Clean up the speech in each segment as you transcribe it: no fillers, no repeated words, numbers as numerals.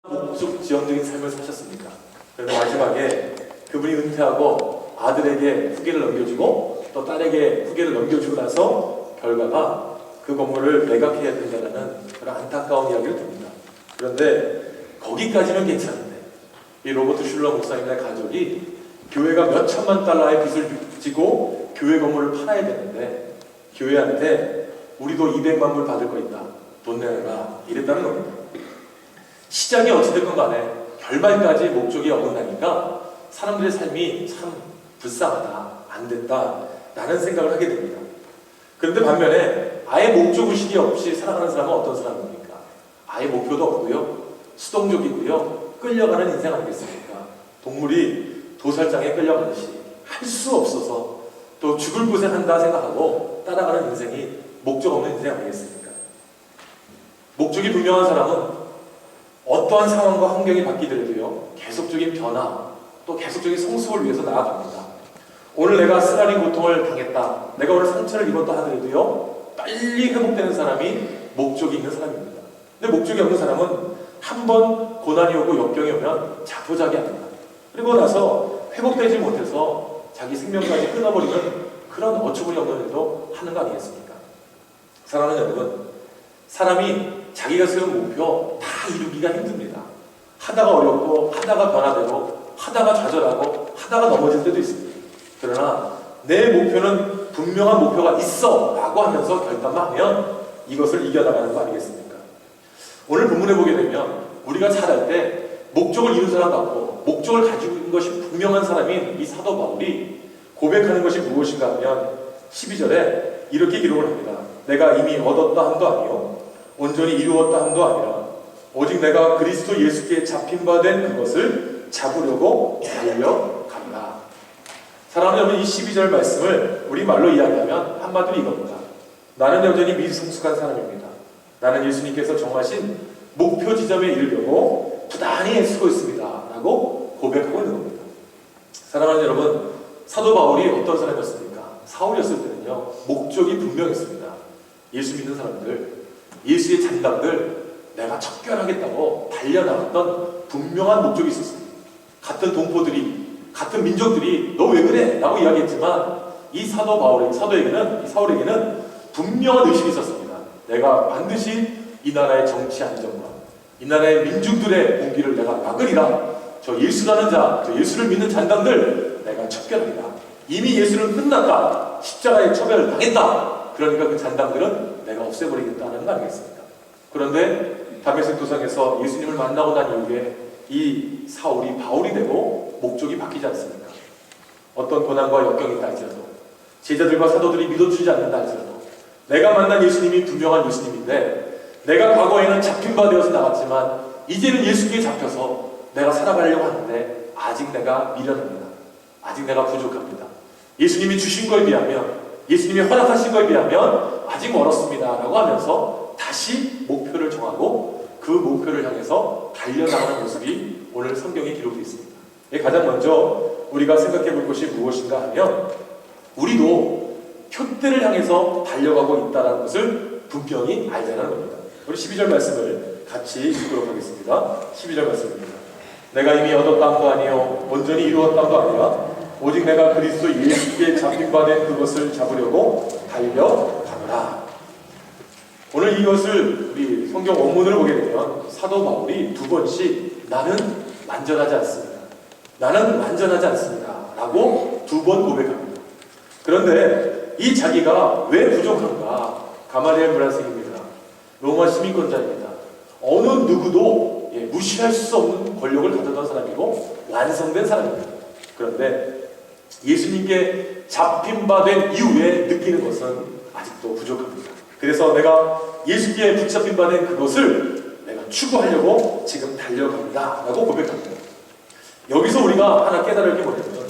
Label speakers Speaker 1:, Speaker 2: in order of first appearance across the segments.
Speaker 1: 목적 지향적인 삶을 사셨습니다. 그런데 마지막에 그분이 은퇴하고 아들에게 후계를 넘겨주고 또 딸에게 후계를 넘겨주고 나서 결과가 그 건물을 매각해야 된다는 그런 안타까운 이야기를 듭니다. 그런데 거기까지는 괜찮은데 이 로버트 슐러 목사님의 가족이 교회가 몇 천만 달러의 빚을 지고 교회 건물을 팔아야 되는데 교회한테 우리도 200만 불 받을 거 있다, 돈 내놔라, 이랬다는 겁니다. 시작이 어찌됐건 간에 결말까지 목적이 어긋나니까 사람들의 삶이 참 불쌍하다, 안 됐다 라는 생각을 하게 됩니다. 그런데 반면에 아예 목적의식이 없이 살아가는 사람은 어떤 사람입니까? 아예 목표도 없고요, 수동적이고요, 끌려가는 인생 아니겠습니까? 동물이 도살장에 끌려가듯이 할 수 없어서 또 죽을 고생한다 생각하고 따라가는 인생이 목적 없는 인생 아니겠습니까? 목적이 분명한 사람은 어떠한 상황과 환경이 바뀌더라도요, 계속적인 변화, 또 계속적인 성숙을 위해서 나아갑니다. 오늘 내가 쓰라린 고통을 당했다, 내가 오늘 상처를 입었다 하더라도요, 빨리 회복되는 사람이 목적이 있는 사람입니다. 근데 목적이 없는 사람은 한번 고난이 오고 역경이 오면 자포자기합니다. 그리고 나서 회복되지 못해서 자기 생명까지 끊어버리는 그런 어처구니 없는 일도 하는 거 아니겠습니까? 사랑하는 여러분, 사람이 자기가 세운 목표 다 이루기가 힘듭니다. 하다가 어렵고, 하다가 변화되고, 하다가 좌절하고, 하다가 넘어질 때도 있습니다. 그러나 내 목표는 분명한 목표가 있어 라고 하면서 결단만 하면 이것을 이겨나가는 거 아니겠습니까? 오늘 본문에 보게 되면 우리가 잘할 때 목적을 이룬 사람 같고 목적을 가지고 있는 것이 분명한 사람인 이 사도 바울이 고백하는 것이 무엇인가 하면 12절에 이렇게 기록을 합니다. 내가 이미 얻었다 함도 아니요 온전히 이루었다 함도 아니라 오직 내가 그리스도 예수께 잡힌 바 된 그것을 잡으려고 달려간다. 사랑하는 여러분, 이 12절 말씀을 우리말로 이야기하면 한마디로 이겁니다. 나는 여전히 미성숙한 사람입니다. 나는 예수님께서 정하신 목표 지점에 이르려고 부단히 애쓰고 있습니다 라고 고백하고 있는 겁니다. 사랑하는 여러분, 사도 바울이 어떤 사람이었습니까? 사울이었을 때는요, 목적이 분명했습니다. 예수 믿는 사람들, 예수의 잔당들 내가 척결하겠다고 달려나갔던 분명한 목적이 있었습니다. 같은 동포들이, 같은 민족들이 너 왜 그래? 라고 이야기했지만 이 사울에게는 분명한 의식이 있었습니다. 내가 반드시 이 나라의 정치 안정과 이 나라의 민중들의 공기를 내가 막으리라. 저 예수라는 자, 저 예수를 믿는 잔당들 내가 척결하리라. 이미 예수는 끝났다. 십자가에 처벌을 당했다. 그러니까 그 잔당들은 내가 없애버리겠다는 거 아니겠습니까? 그런데 다메섹 도상에서 예수님을 만나고 난 이후에 이 사울이 바울이 되고 목적이 바뀌지 않습니까? 어떤 고난과 역경이 있다 할지라도, 제자들과 사도들이 믿어주지 않는다 할지라도, 내가 만난 예수님이 분명한 예수님인데 내가 과거에는 잡힌 바 되어서 나갔지만 이제는 예수께 잡혀서 내가 살아가려고 하는데 아직 내가 미련합니다. 아직 내가 부족합니다. 예수님이 주신 거에 비하면, 예수님이 허락하신 거에 비하면 아직 멀었습니다 라고 하면서 다시 목표를 정하고 그 목표를 향해서 달려나가는 모습이 오늘 성경에 기록되어 있습니다. 가장 먼저 우리가 생각해 볼 것이 무엇인가 하면 우리도 표대를 향해서 달려가고 있다는 것을 분명히 알자는 겁니다. 우리 12절 말씀을 같이 읽도록 하겠습니다. 12절 말씀입니다. 내가 이미 얻었다 함도 아니요 온전히 이루었다 함도 아니라 오직 내가 그리스도 예수께 잡힌 바 된 그것을 잡으려고 달려가노라. 오늘 이것을 우리 성경 원문을 보게 되면 사도 바울이 두 번씩 나는 완전하지 않습니다, 나는 완전하지 않습니다 라고 두 번 고백합니다. 그런데 이 자기가 왜 부족한가? 가말리엘 문화생입니다. 로마 시민권자입니다. 어느 누구도 무시할 수 없는 권력을 가졌던 사람이고 완성된 사람입니다. 그런데 예수님께 잡힌 바 된 이후에 느끼는 것은 아직도 부족합니다. 그래서 내가 예수께 붙잡힌 바 된 그것을 내가 추구하려고 지금 달려갑니다 라고 고백합니다. 여기서 우리가 하나 깨달을 게 뭐냐면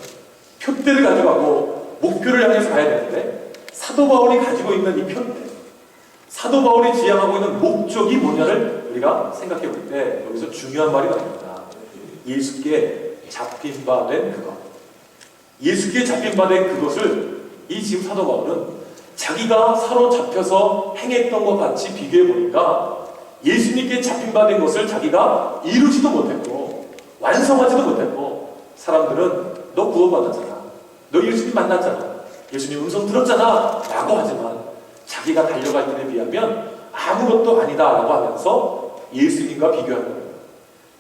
Speaker 1: 표대를 가져가고 목표를 향해서 가야 되는데 사도 바울이 가지고 있는 이 표대, 사도 바울이 지향하고 있는 목적이 뭐냐를 우리가 생각해 볼 때 여기서 중요한 말이 나옵니다. 예수께 잡힌 바 된 그것. 예수께 잡힌 바 된 그것을 이 지금 사도 바울은 자기가 사로잡혀서 행했던 것 같이 비교해 보니까 예수님께 잡힌 바 된 것을 자기가 이루지도 못했고 완성하지도 못했고, 사람들은 너 구원받았잖아, 너 예수님 만났잖아, 예수님 음성 들었잖아 라고 하지만 자기가 달려갈 일에 비하면 아무것도 아니다 라고 하면서 예수님과 비교하는 거예요.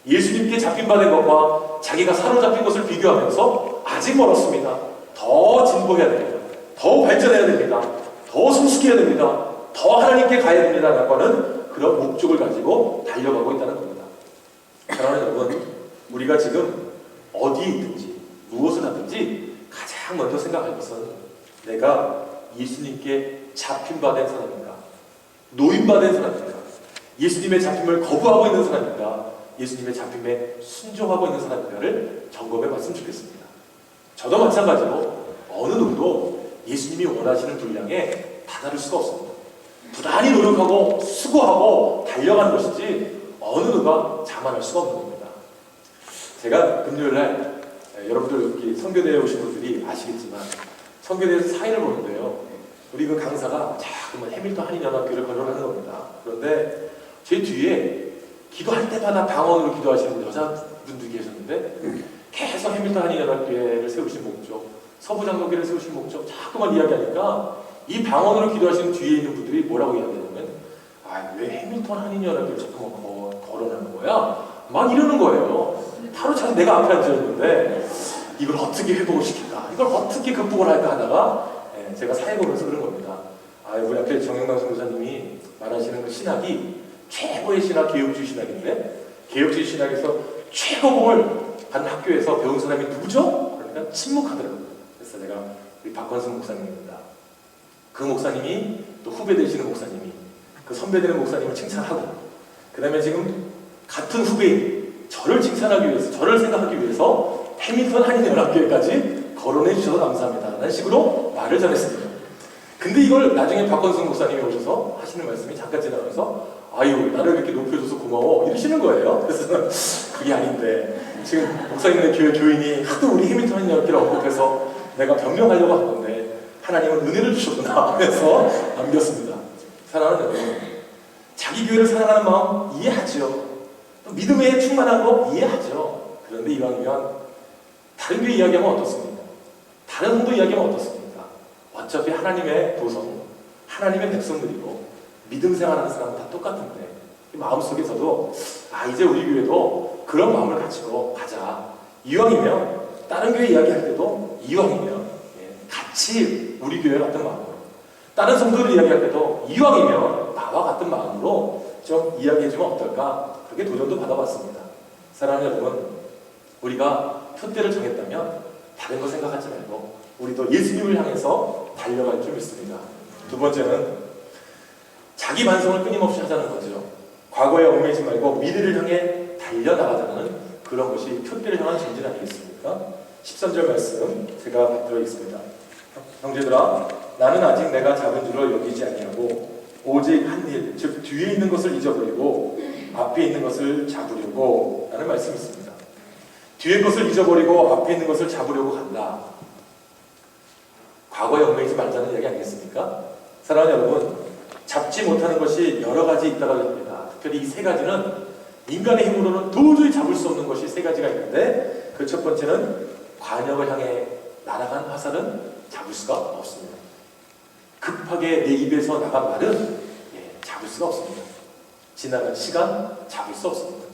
Speaker 1: 예수님께 잡힌 바 된 것과 자기가 사로잡힌 것을 비교하면서 아직 멀었습니다, 더 진보해야 됩니다, 더 발전해야 됩니다, 더 성숙해야 됩니다, 더 하나님께 가야 됩니다 라고 하는 그런 목적을 가지고 달려가고 있다는 겁니다. 사랑하는 여러분, 우리가 지금 어디에 있든지 무엇을 하든지 가장 먼저 생각할 것은 내가 예수님께 잡힌 바 된 사람인가, 노인 바 된 사람인가, 예수님의 잡힘을 거부하고 있는 사람인가, 예수님의 잡힘에 순종하고 있는 사람인가를 점검해 봤으면 좋겠습니다. 저도 마찬가지로 어느 누구도 예수님이 원하시는 분량에 다다를 수가 없습니다. 부단히 노력하고 수고하고 달려가는 것이지 어느 누가 자만할 수가 없는 겁니다. 제가 금요일날 여러분들 여기 선교대에 오신 분들이 아시겠지만 선교대에서 사인을 보는데요, 우리 그 강사가 자꾸만 해밀턴 한인연합교회를 거론하는 겁니다. 그런데 제 뒤에 기도할 때마다 방언으로 기도하시는 여자분들이 계셨는데 계속 해밀턴 한인연합교회를 세우신 목적, 서부장로교회를 세우신 목적 자꾸만 이야기하니까 이 방언으로 기도하시는 뒤에 있는 분들이 뭐라고 이야기하냐면, 왜 해밀턴 한인연합교회를 자꾸만 거론하는 거야? 막 이러는 거예요. 바로 내가 앞에 앉아있는데 이걸 어떻게 회복을 시킬까, 이걸 어떻게 극복을 할까 하다가 제가 사회 보면서 그런 겁니다. 우리 앞에 정영남 선교사님이 말하시는 그 신학이 최고의 신학, 개혁주의 신학인데 개혁주의 신학에서 최고봉을 받은 학교에서 배운 사람이 누구죠? 그러니까 침묵하더라고요. 그래서 내가 우리 박건승 목사님입니다. 그 목사님이 또 후배 되시는 목사님이 그 선배 되는 목사님을 칭찬하고, 그 다음에 지금 같은 후배인 저를 칭찬하기 위해서, 저를 생각하기 위해서 해밀턴 한인연합교회까지 거론해 주셔서 감사합니다 라는 식으로 말을 전했습니다. 근데 이걸 나중에 박건승 목사님이 오셔서 하시는 말씀이 잠깐 지나가면서 나를 이렇게 높여줘서 고마워 이러시는 거예요. 그래서 그게 아닌데 지금 목사님네 교회 교인이 하도 우리 해밀턴 한인연합교회를 언급해서 내가 변명하려고 한 건데 하나님은 은혜를 주셨구나 하면서 남겼습니다. 사랑하는 여러분, 자기 교회를 사랑하는 마음 이해하죠. 또 믿음에 충만한 거 이해하죠. 그런데 이왕이면 다른 교회 이야기하면 어떻습니까? 다른 성도 이야기하면 어떻습니까? 어차피 하나님의 도성, 하나님의 백성들이고 믿음 생활하는 사람은 다 똑같은데 마음속에서도 이제 우리 교회도 그런 마음을 가지고 가자. 이왕이면 다른 교회 이야기할 때도 이왕이면 같이 우리 교회 같은 마음으로, 다른 성도들 이야기할 때도 이왕이면 나와 같은 마음으로 좀 이야기해주면 어떨까? 그렇게 도전도 받아봤습니다. 사랑하는 여러분, 우리가 표대를 정했다면 다른 거 생각하지 말고 우리도 예수님을 향해서 달려갈 줄 믿습니다. 두 번째는 자기 반성을 끊임없이 하자는 거죠. 과거에 얽매이지 말고 미래를 향해 달려나가자는 그런 것이 표대를 향한 전진 아니겠습니까? 13절 말씀 제가 받들어있습니다. 형제들아, 나는 아직 내가 잡은 줄로 여기지 아니하고 오직 한 일, 즉 뒤에 있는 것을 잊어버리고 앞에 있는 것을 잡으려고 라는 말씀이 있습니다. 뒤에 것을 잊어버리고 앞에 있는 것을 잡으려고 간다. 과거에 얽매이지 말자는 이야기 아니겠습니까? 사랑하는 여러분, 잡지 못하는 것이 여러 가지 있다고 합니다. 특별히 이 세 가지는 인간의 힘으로는 도저히 잡을 수 없는 것이 세 가지가 있는데, 그 첫 번째는 관역을 향해 날아간 화살은 잡을 수가 없습니다. 급하게 내 입에서 나간 말은 잡을 수가 없습니다. 지나간 시간 잡을 수 없습니다.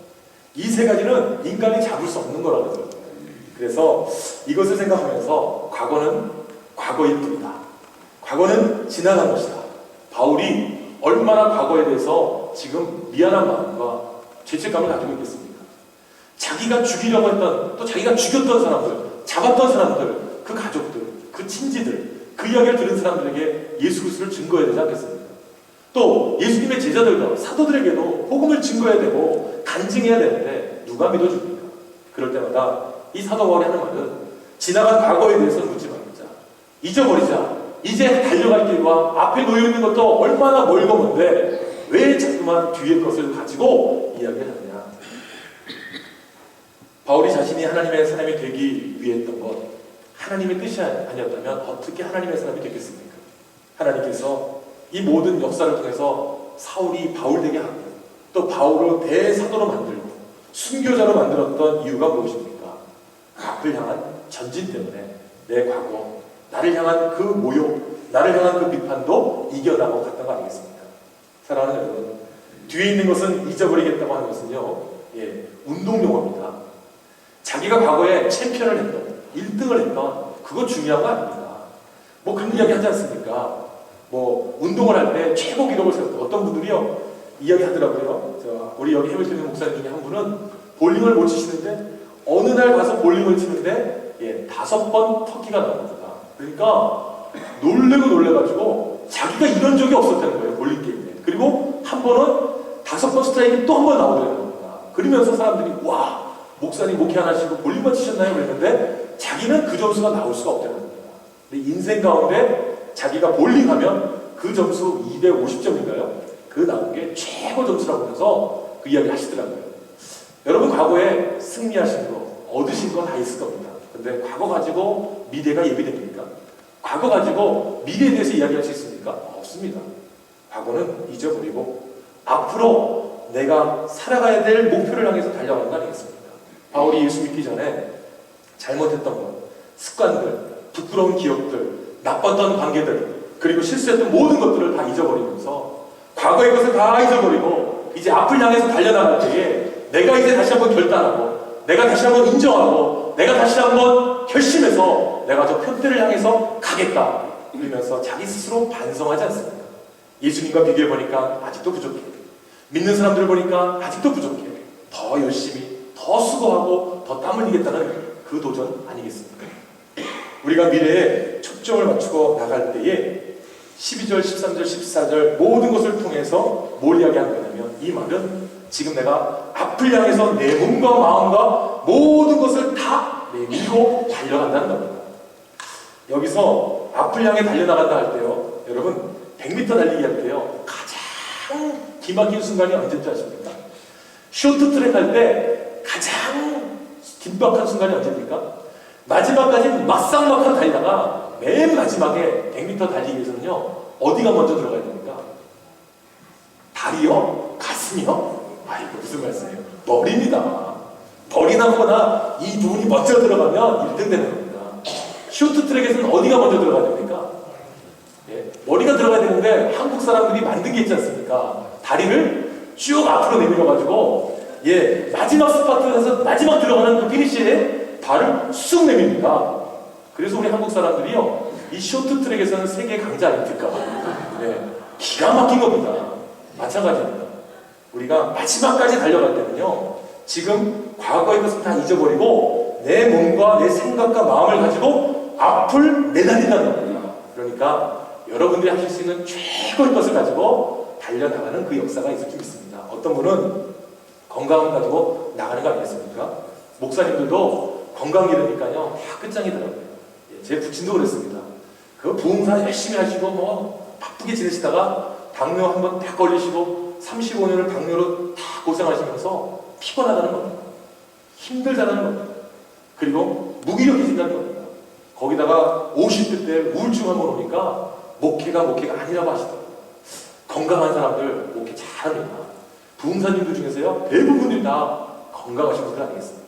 Speaker 1: 이 세 가지는 인간이 잡을 수 없는 거라는 거예요. 그래서 이것을 생각하면서 과거는 과거일 뿐이다. 과거는 지나간 것이다. 바울이 얼마나 과거에 대해서 지금 미안한 마음과 죄책감을 가지고 있겠습니까? 자기가 죽이려고 했던, 또 자기가 죽였던 사람들, 잡았던 사람들, 그 가족들, 그 친지들, 그 이야기를 들은 사람들에게 예수 그리스도를 증거해야 되지 않겠습니까? 또 예수님의 제자들과 사도들에게도 복음을 증거해야 되고 간증해야 되는데 누가 믿어줍니까? 그럴 때마다 이 사도 바울이 하는 말은 지나간 과거에 대해서 묻지 말자, 잊어버리자. 이제 달려갈 길과 앞에 놓여있는 것도 얼마나 멀고 먼데 왜 자꾸만 뒤의 것을 가지고 이야기를 하느냐. 바울이 자신이 하나님의 사람이 되기 위해 했던 것, 하나님의 뜻이 아니었다면 어떻게 하나님의 사람이 되겠습니까? 하나님께서 이 모든 역사를 통해서 사울이 바울 되게 하고 또 바울을 대사도로 만들고 순교자로 만들었던 이유가 무엇입니까? 앞을 향한 전진 때문에 내 과거, 나를 향한 그 모욕, 나를 향한 그 비판도 이겨나가고 갔던 거 아니겠습니까? 사랑하는 여러분, 뒤에 있는 것은 잊어버리겠다고 하는 것은요, 운동 용어입니다. 자기가 과거에 챔피언을 했던, 1등을 했던, 그거 중요한 거 아닙니다. 뭐 그런 이야기 하지 않습니까? 뭐 운동을 할 때 최고 기록을 세웠던 어떤 분들이요, 이야기 하더라고요. 우리 여기 해밀턴 목사님 중에 한 분은 볼링을 못 치시는데 어느 날 가서 볼링을 치는데 5번 터키가 나옵니다. 그러니까 놀래가지고 자기가 이런 적이 없었다는 거예요, 볼링 게임에. 그리고 한 번은 5번 스트라이크가 또 한 번 나오더라는 겁니다. 그러면서 사람들이 와, 목사님 목회 안 하시고 볼링만 치셨나요? 그랬는데 자기는 그 점수가 나올 수가 없다는 겁니다. 근데 인생 가운데 자기가 볼링하면 그 점수 250점인가요? 그 나온 게 최고 점수라고 해서 그 이야기 하시더라고요. 여러분 과거에 승리하신 거, 얻으신 건 다 있을 겁니다. 근데 과거 가지고 미래가 예비됩니까? 과거 가지고 미래에 대해서 이야기할 수 있습니까? 없습니다. 과거는 잊어버리고 앞으로 내가 살아가야 될 목표를 향해서 달려가는 거 아니겠습니까? 바울이 예수 믿기 전에 잘못했던 것, 습관들, 부끄러운 기억들, 나빴던 관계들, 그리고 실수했던 모든 것들을 다 잊어버리면서 과거의 것을 다 잊어버리고 이제 앞을 향해서 달려나갈 때에 내가 이제 다시 한번 결단하고 내가 다시 한번 인정하고 내가 다시 한번 결심해서 내가 저 표대를 향해서 가겠다 이러면서 자기 스스로 반성하지 않습니까? 예수님과 비교해보니까 아직도 부족해. 믿는 사람들을 보니까 아직도 부족해. 더 열심히, 더 수고하고 더 땀 흘리겠다는 그 도전 아니겠습니까? 우리가 미래에 초점을 맞추고 나갈 때에 12절, 13절, 14절 모든 것을 통해서 뭘 이야기하는 거냐면 이 말은 지금 내가 앞을 향해서 내 몸과 마음과 모든 것을 다 내밀고 달려간다는 겁니다. 여기서 앞을 향해 달려나간다 할 때요, 여러분 100m 달리기 할 때요 가장 기막힌 순간이 언제인지 아십니까? 쇼트트랙 할 때 가장 긴박한 순간이 언제입니까? 마지막까지 막상막하 달리다가 맨 마지막에 100m 달리기 위해서는요 어디가 먼저 들어가야 됩니까? 다리요? 가슴이요? 이거 무슨 말씀이에요? 머리입니다. 머리나 거나 이 부분이 먼저 들어가면 1등 되는 겁니다. 쇼트트랙에서는 어디가 먼저 들어가야 됩니까? 머리가 들어가야 되는데 한국 사람들이 만든 게 있지 않습니까? 다리를 쭉 앞으로 내밀어가지고 마지막 스파트에서 마지막 들어가는 그 피니시에 발을 쑥 내밉니다. 그래서 우리 한국 사람들이요 이 쇼트트랙에서는 세계 강자 아닙니까? 기가 막힌 겁니다. 마찬가지입니다. 우리가 마지막까지 달려갈 때는요 지금 과거의 것을 다 잊어버리고 내 몸과 내 생각과 마음을 가지고 앞을 내다린다는 겁니다. 그러니까 여러분들이 하실 수 있는 최고의 것을 가지고 달려나가는 그 역사가 있을 줄 믿습니다. 어떤 분은 건강을 가지고 나가는 거 아니겠습니까? 목사님들도 건강 잃으니까요 다 끝장이더라고요. 제 부친도 그랬습니다. 그 부흥사 열심히 하시고 뭐 바쁘게 지내시다가 당뇨 한번 딱 걸리시고 35년을 당뇨로 다 고생하시면서 피곤하다는 겁니다. 힘들다는 겁니다. 그리고 무기력해진다는 겁니다. 거기다가 50대 때 우울증 한번 오니까 목회가 아니라고 하시더라고요. 건강한 사람들 목회 잘합니다. 부흥사님들 중에서요 대부분이 다 건강하신 분들 아니겠습니까?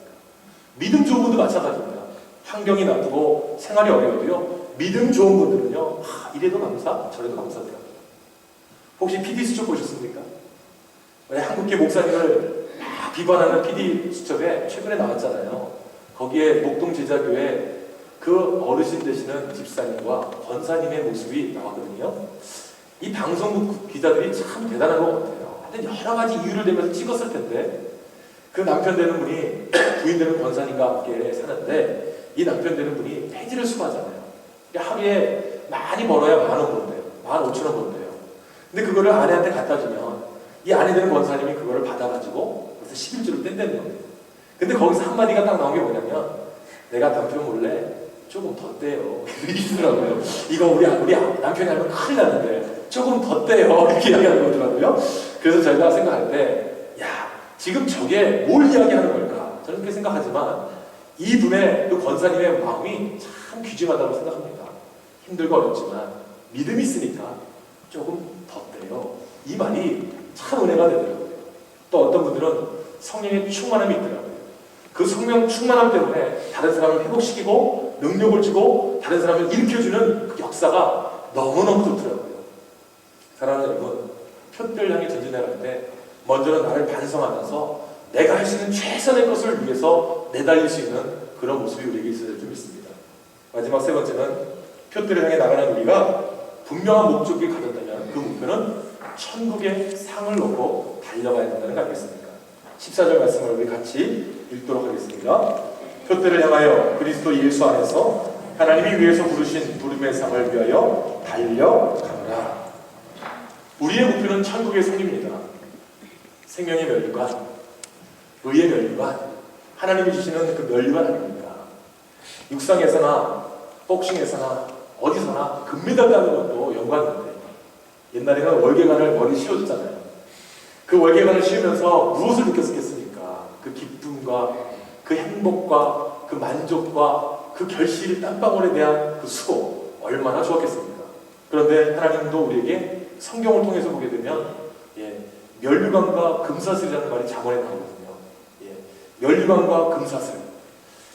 Speaker 1: 믿음 좋은 분도 마찬가지입니다. 환경이 나쁘고 생활이 어려워도요 믿음 좋은 분들은요 이래도 감사 저래도 감사더라고요. 혹시 PD 수첩 보셨습니까? 한국계 목사님을 막 비관하는 PD 수첩에 최근에 나왔잖아요. 거기에 목동 제자교회 그 어르신 되시는 집사님과 권사님의 모습이 나왔거든요. 이 방송국 기자들이 참 대단한 것 같아요. 하여튼 여러 가지 이유를 대면서 찍었을 텐데 그 남편 되는 분이 부인 되는 권사님과 함께 사는데 이 남편 되는 분이 폐지를 수거하잖아요. 하루에 많이 벌어야 10,000원 번대요. 15,000원 번대요. 근데 그거를 아내한테 갖다 주면 이 아내 되는 권사님이 그거를 받아가지고 그래서 11주를 뗀다는 겁니다. 근데 거기서 한마디가 딱 나온 게 뭐냐면 내가 남편 몰래 조금 더 떼요. 이러더라고요. 이거 우리 남편이 알면 큰일 나는데 조금 더 떼요. 이렇게 이야기하는 거더라고요. 그래서 저희가 생각할 때 지금 저게 뭘 이야기하는 걸까? 저는 그렇게 생각하지만 이분의 그 권사님의 마음이 참 귀중하다고 생각합니다. 힘들고 어렵지만 믿음이 있으니까 조금 더 떼요. 이 말이 참 은혜가 되더라고요. 또 어떤 분들은 성령의 충만함이 있더라고요. 그 성령 충만함 때문에 다른 사람을 회복시키고 능력을 주고 다른 사람을 일으켜주는 그 역사가 너무너무 좋더라고요. 사랑하는 여러분, 표대를 향해 전진해갈 때 먼저는 나를 반성하면서 내가 할 수 있는 최선의 것을 위해서 내달릴 수 있는 그런 모습이 우리에게 있어야 될 줄 믿습니다. 마지막 세 번째는 표대를 향해 나가는 우리가 분명한 목적이 가졌다면 그 목표는 천국의 상을 놓고 달려가야 된다는 거 아니겠습니까? 14절 말씀을 우리 같이 읽도록 하겠습니다. 표대를 향하여 그리스도 예수 안에서 하나님이 위에서 부르신 부름의 상을 위하여 달려가라. 우리의 목표는 천국의 상입니다. 생명의 면류관, 의의 면류관, 하나님이 주시는 그 면류관 아닙니까? 육상에서나 복싱에서나 어디서나 금메달 따는 것도 영광인데 옛날에는 월계관을 머리 씌워줬잖아요. 그 월계관을 씌우면서 무엇을 느꼈겠습니까? 그 기쁨과 그 행복과 그 만족과 그 결실 땀방울에 대한 그 수고 얼마나 좋았겠습니까? 그런데 하나님도 우리에게 성경을 통해서 보게 되면 면류관과 금사슬이라는 말이 잠언에 나오거든요. 면류관과 금사슬.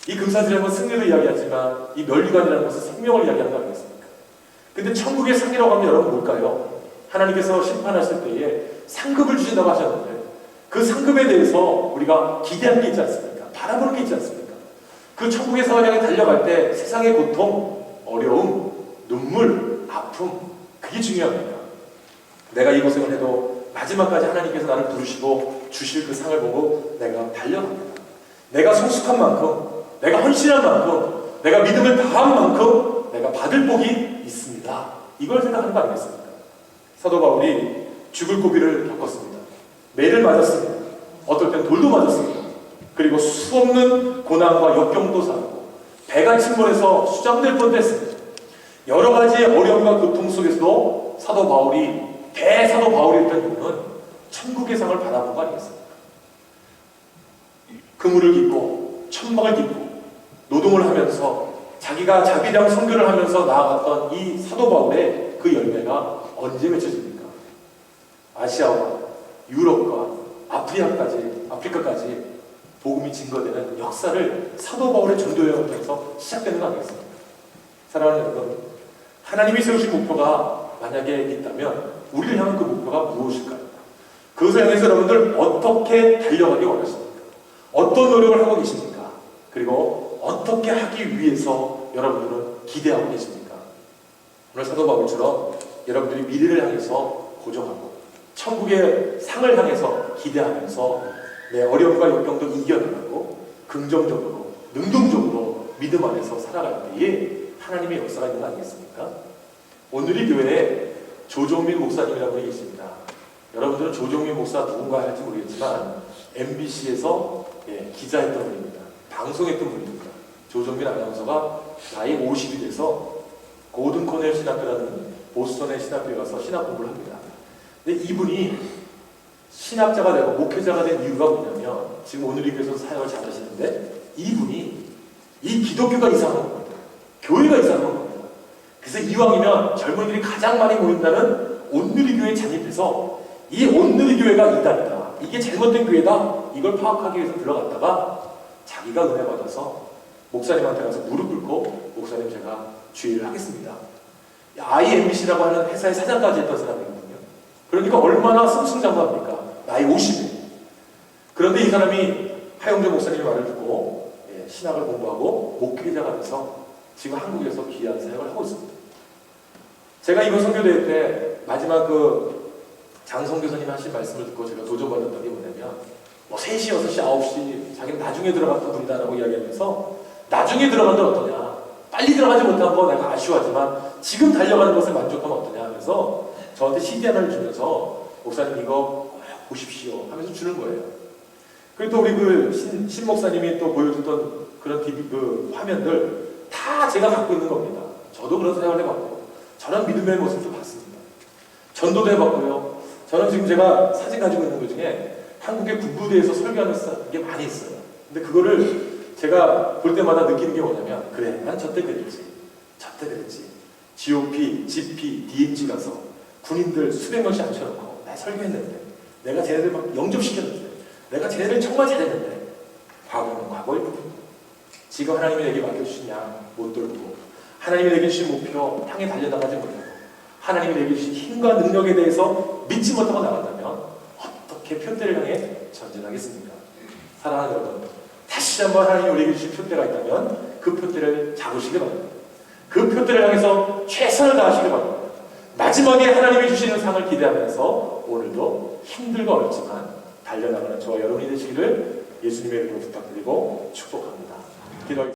Speaker 1: 이 금사슬이라는 건 승리를 이야기하지만 이 면류관이라는 것은 생명을 이야기하는 거 아니겠습니까? 근데 천국의 상이라고 하면 여러분 뭘까요? 하나님께서 심판하실 때에 상급을 주신다고 하셨는데 그 상급에 대해서 우리가 기대하는 게 있지 않습니까? 바라보는 게 있지 않습니까? 그 천국의 상을 향해 달려갈 때 세상의 고통, 어려움, 눈물, 아픔, 그게 중요합니다. 내가 이 고생을 해도 마지막까지 하나님께서 나를 부르시고 주실 그 상을 보고 내가 달려갑니다. 내가 성숙한 만큼, 내가 헌신한 만큼, 내가 믿음을 다한 만큼 내가 받을 복이 있습니다. 이걸 생각하는 거 아니겠습니까? 사도 바울이 죽을 고비를 겪었습니다. 매를 맞았습니다. 어떨 땐 돌도 맞았습니다. 그리고 수없는 고난과 역경도 살고 배가 침몰해서 수장될 뻔도 했습니다. 여러 가지의 어려움과 고통 속에서도 사도 바울이 대사도 바울이었던 이유는 천국의 상을 바라본 거 아니겠습니까? 그물을 깃고 천막을 깃고 노동을 하면서 자기가 자비랑 선교를 하면서 나아갔던 이 사도 바울의 그 열매가 언제 맺혀집니까? 아시아와 유럽과 아프리카까지 복음이 증거되는 역사를 사도 바울의 전도 여행을 통해서 시작되는 거 아니겠습니까? 사랑하는 여러분, 하나님이 세우신 목표가 만약에 있다면 우리를 향한 그 목표가 무엇일까요? 그것을 향해서 여러분들 어떻게 달려가기 원하십니까? 어떤 노력을 하고 계십니까? 그리고 어떻게 하기 위해서 여러분들은 기대하고 계십니까? 오늘 사도 바울처럼 여러분들이 미래를 향해서 고정하고 천국의 상을 향해서 기대하면서 내 어려움과 역경도 이겨나가고 긍정적으로 능동적으로 믿음 안에서 살아갈 때에 하나님의 역사가 있는 거 아니겠습니까? 오늘의 교회에 조종민 목사님이라고 분이 계십니다. 여러분들은 조종민 목사 누군가 할지 모르겠지만 MBC에서 기자했던 분입니다. 방송했던 분입니다. 조종민 아나운서가 나이 50이 돼서 고든 코넬 신학교라는 보스턴의 신학교에 가서 신학 공부를 합니다. 근데 이분이 신학자가 되고 목회자가 된 이유가 뭐냐면 지금 오늘 이 교회에서 사역을 잘하시는데 이분이 이 기독교가 이상한 겁니다. 교회가 이상한 겁니다. 그래서 이왕이면 젊은이들이 가장 많이 모인다는 온누리 교회에 잠입해서 이 온누리 교회가 이단이다. 이게 잘못된 교회다. 이걸 파악하기 위해서 들어갔다가 자기가 은혜 받아서 목사님한테 가서 무릎 꿇고 목사님 제가 주의를 하겠습니다. IMBC라고 하는 회사의 사장까지 했던 사람이거든요. 그러니까 얼마나 승승장구합니까? 나이 50에. 그런데 이 사람이 하영재 목사님의 말을 듣고 신학을 공부하고 목회자가 돼서 지금 한국에서 귀한 사역을 하고 있습니다. 제가 이번 선교대회 때 마지막 장성 교사님 하신 말씀을 듣고 제가 도전받았던 게 뭐냐면 3시, 6시, 9시 자기는 나중에 들어갔던 분이다라고 이야기하면서 나중에 들어간다 어떠냐, 빨리 들어가지 못한 거 내가 아쉬워하지만 지금 달려가는 것을 만족하면 어떠냐 하면서 저한테 CD 하나를 주면서 목사님 이거 보십시오 하면서 주는 거예요. 그리고 또 우리 신 목사님이 또 보여줬던 그런 TV 화면들 다 제가 갖고 있는 겁니다. 저도 그런 사역을 해봤고 저런 믿음의 모습도 봤습니다. 전도도 해봤고요. 저는 지금 제가 사진 가지고 있는 것 중에 한국의 군부대에서 설교하는 게 많이 있어요. 근데 그거를 제가 볼 때마다 느끼는 게 뭐냐면 그래, 난 저때 그랬지. GOP, GP, DMZ 가서 군인들 수백 명씩 앉혀놓고 나 설교했는데 내가 쟤네들 막 영접시켰는데 내가 쟤를 정말 잘했는데 과거는 과거일 뿐. 지금 하나님이 내게 맡겨주신 양 못 돌보고 하나님이 내게 주신 목표 향해 달려나가지 못하고 하나님이 내게 주신 힘과 능력에 대해서 믿지 못하고 나간다면 어떻게 표대를 향해 전진하겠습니까? 사랑하는 여러분, 다시 한번 하나님이 우리에게 주신 표대가 있다면 그 표대를 잡으시기 바랍니다. 그 표대를 향해서 최선을 다하시기 바랍니다. 마지막에 하나님이 주시는 상을 기대하면서 오늘도 힘들고 어렵지만 달려나가는 저와 여러분이 되시기를 예수님의 이름으로 부탁드리고 축복합니다. 기도하겠습니다.